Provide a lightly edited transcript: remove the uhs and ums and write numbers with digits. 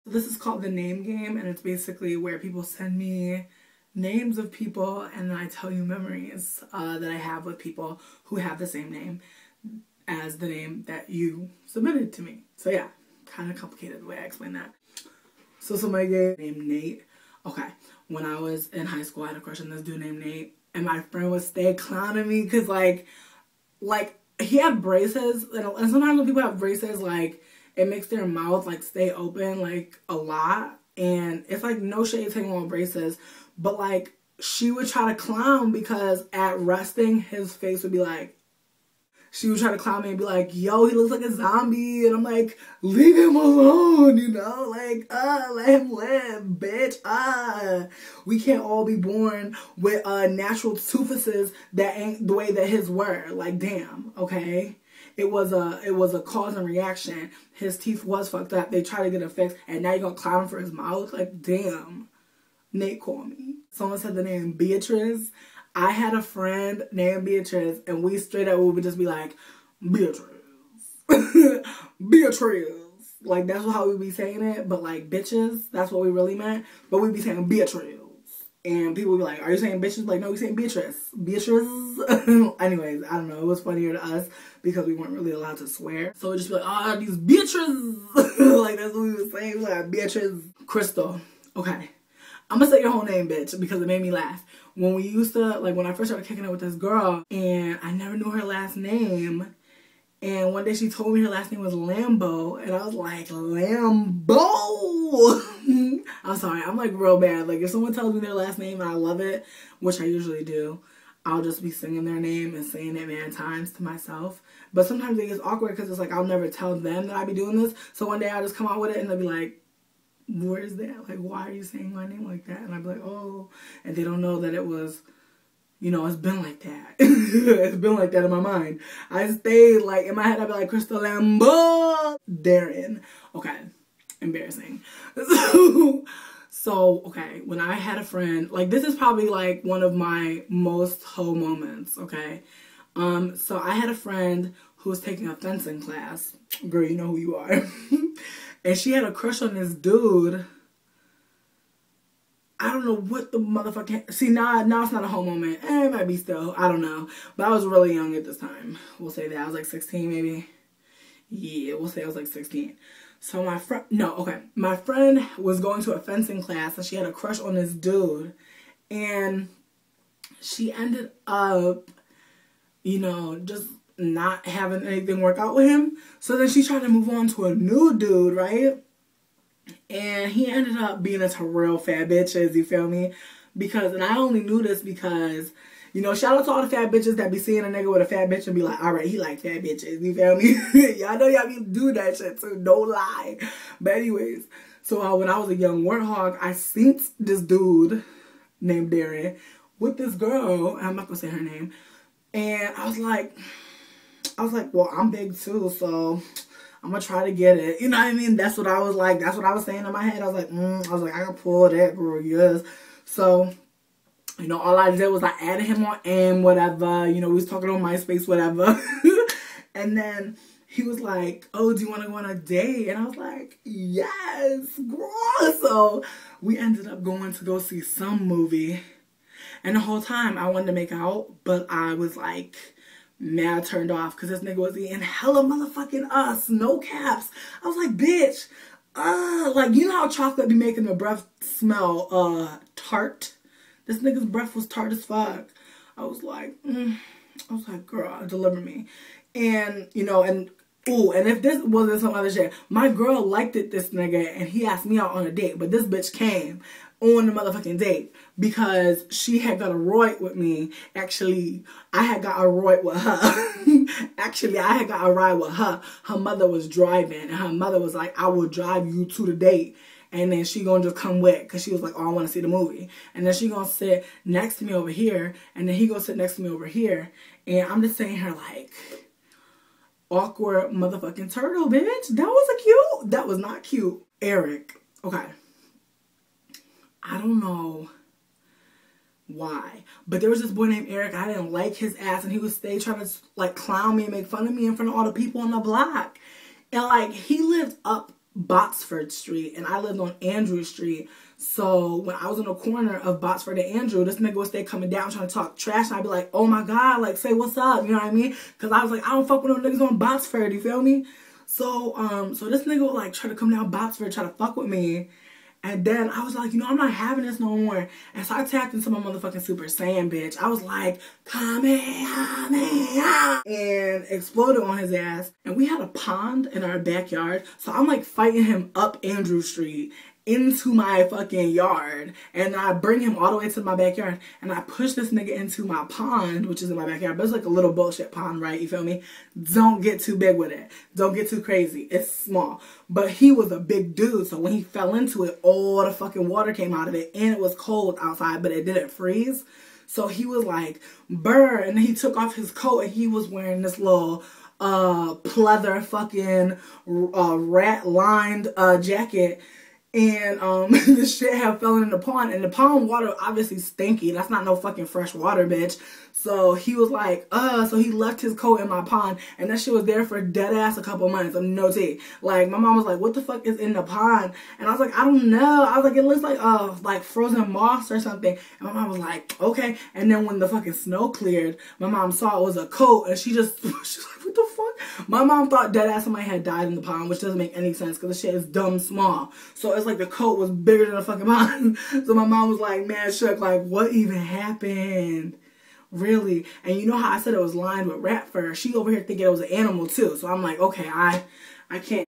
This is called the name game, and it's basically where people send me names of people, and then I tell you memories that I have with people who have the same name as the name that you submitted to me. So yeah, kind of complicated the way I explain that. So somebody named Nate. Okay, when I was in high school, I had a crush on this dude named Nate, and my friend would stay clowning me because like he had braces, and sometimes when people have braces, like, it makes their mouth, like, stay open, like, a lot. And it's, like, no shade taking on braces. But, like, she would try to clown because at resting, his face would be, like, she would try to clown me and be like, yo, he looks like a zombie. And I'm like, leave him alone, you know? Like, let him live, bitch. We can't all be born with natural toofuses that ain't the way that his were. Like, damn, okay? It was a cause and reaction. His teeth was fucked up. They tried to get it fixed, and now you're gonna clown him for his mouth? Like, damn. Nate called me. Someone said the name Beatrice. I had a friend named Beatrice, and we straight up would just be like, Beatrice. Beatrice. Like, that's how we be saying it, but like, bitches, that's what we really meant. But we'd be saying Beatrice. And people would be like, are you saying bitches? Like, no, we saying Beatrice. Beatrice. Anyways, I don't know. It was funnier to us because we weren't really allowed to swear. So we'd just be like, oh, these bitches. Like, that's what we were saying. Like, Beatrice. Crystal. Okay. I'm gonna say your whole name, bitch, because it made me laugh. When we used to, like, when I first started kicking it with this girl, and I never knew her last name, and one day she told me her last name was Lambo, and I was like, Lambo! I'm sorry, I'm, like, real bad. Like, if someone tells me their last name and I love it, which I usually do, I'll just be singing their name and saying it many times to myself. But sometimes it gets awkward because it's like, I'll never tell them that I be doing this, so one day I'll just come out with it, and they'll be like, where is that? Like, why are you saying my name like that? And I'd be like, oh. And they don't know that it was, you know, it's been like that. It's been like that in my mind. I stayed, like, in my head, I'd be like, Crystal Lambo. Darren. Okay. Embarrassing. So, okay, when I had a friend, like, this is probably, like, one of my most hoe moments, okay? So I had a friend who was taking a fencing class. Girl, you know who you are. And she had a crush on this dude. I don't know what the motherfucker... See, now it's not a whole moment. It might be still. I don't know. But I was really young at this time. We'll say that. I was like 16 maybe. Yeah, we'll say I was like 16. So my friend... No, okay. My friend was going to a fencing class and she had a crush on this dude. And she ended up, you know, just not having anything work out with him. So then she tried to move on to a new dude, right? And he ended up being into real fat bitches, you feel me? Because, and I only knew this because, you know, shout out to all the fat bitches that be seeing a nigga with a fat bitch and be like, alright, he like fat bitches, you feel me? Y'all know y'all be doing that shit too, don't lie. But anyways, so when I was a young warthog, I seen this dude named Darren with this girl, and I'm not gonna say her name, and I was like, well, I'm big too, so I'm gonna try to get it. You know what I mean? That's what I was like. That's what I was saying in my head. I was like, I can pull that, girl, yes. So, you know, all I did was I added him on AIM, whatever. You know, we was talking on MySpace, whatever. And then he was like, oh, do you want to go on a date? And I was like, yes, girl. So we ended up going to go see some movie. And the whole time I wanted to make out, but I was like, mad turned off because this nigga was eating hella motherfucking us, no caps. I was like, bitch, like, you know how chocolate be making the breath smell tart? This nigga's breath was tart as fuck. I was like, girl, deliver me. And, you know, and, ooh, and if this wasn't some other shit, my girl liked it, this nigga, and he asked me out on a date, but this bitch came on the motherfucking date because she had got a roid with me. Actually, I had got a roid with her. Actually, I had got a ride with her. Her mother was driving, and her mother was like, I will drive you to the date. And then she gonna just come with, because she was like, oh, I want to see the movie. And then she gonna sit next to me over here, and then he gonna sit next to me over here. And I'm just saying her like, awkward motherfucking turtle, bitch. That wasn't cute. That was not cute. Eric. Okay. I don't know why, but there was this boy named Eric. I didn't like his ass, and he would stay trying to like clown me and make fun of me in front of all the people on the block. And like, he lived up Botsford Street, and I lived on Andrew Street. So when I was in the corner of Botsford and Andrew, this nigga would stay coming down trying to talk trash, and I'd be like, oh my God, like, say what's up, you know what I mean? Because I was like, I don't fuck with no niggas on Botsford, you feel me? So, so this nigga would like try to come down Botsford, try to fuck with me. And then I was like, you know, I'm not having this no more. And so I tapped into my motherfucking Super Saiyan, bitch. I was like, Kamehameha, and exploded on his ass. And we had a pond in our backyard. So I'm like fighting him up Andrew Street into my fucking yard, and I bring him all the way to my backyard, and I push this nigga into my pond, which is in my backyard, but it's like a little bullshit pond, right? You feel me? Don't get too big with it. Don't get too crazy. It's small. But he was a big dude, so when he fell into it, all the fucking water came out of it, and it was cold outside, but it didn't freeze. So he was like, brr, and then he took off his coat, and he was wearing this little pleather fucking rat-lined jacket. And the shit had fallen in the pond, and the pond water obviously stinky. That's not no fucking fresh water, bitch. So he was like, so he left his coat in my pond, and that shit was there for dead ass a couple months. I'm no tea. Like, my mom was like, what the fuck is in the pond? And I was like, I don't know. I was like, it looks like frozen moss or something. And my mom was like, okay. And then when the fucking snow cleared, my mom saw it was a coat, and she was like, what the fuck? My mom thought dead ass somebody had died in the pond, which doesn't make any sense because the shit is dumb small. So it's like the coat was bigger than the fucking pond. So my mom was like, man, shook, like, what even happened? Really? And you know how I said it was lined with rat fur? She over here thinking it was an animal too. So I'm like, okay, I can't